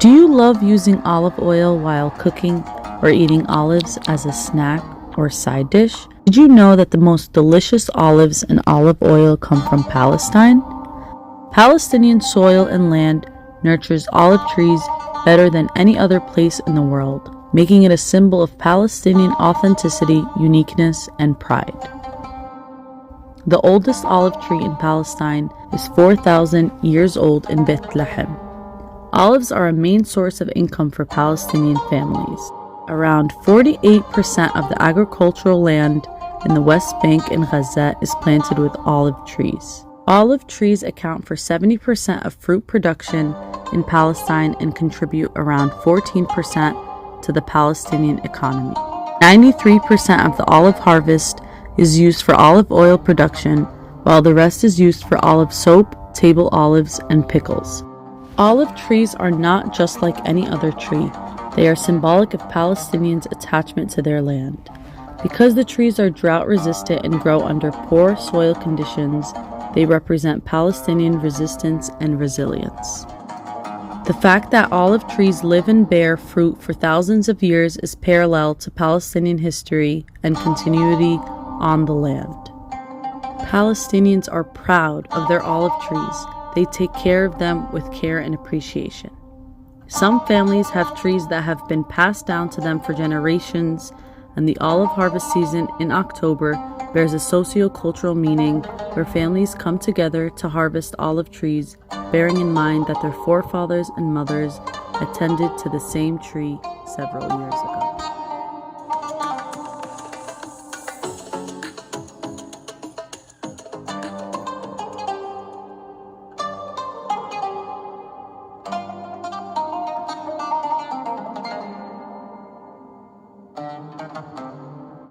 Do you love using olive oil while cooking or eating olives as a snack or side dish? Did you know that the most delicious olives and olive oil come from Palestine? Palestinian soil and land nurtures olive trees better than any other place in the world, making it a symbol of Palestinian authenticity, uniqueness, and pride. The oldest olive tree in Palestine is 4,000 years old in Bethlehem. Olives are a main source of income for Palestinian families. Around 48% of the agricultural land in the West Bank and Gaza is planted with olive trees. Olive trees account for 70% of fruit production in Palestine and contribute around 14% to the Palestinian economy. 93% of the olive harvest is used for olive oil production, while the rest is used for olive soap, table olives, and pickles. Olive trees are not just like any other tree. They are symbolic of Palestinians' attachment to their land. Because the trees are drought resistant and grow under poor soil conditions, they represent Palestinian resistance and resilience. The fact that olive trees live and bear fruit for thousands of years is parallel to Palestinian history and continuity on the land. Palestinians are proud of their olive trees. They take care of them with care and appreciation. Some families have trees that have been passed down to them for generations, and the olive harvest season in October bears a socio-cultural meaning where families come together to harvest olive trees, bearing in mind that their forefathers and mothers attended to the same tree several years ago.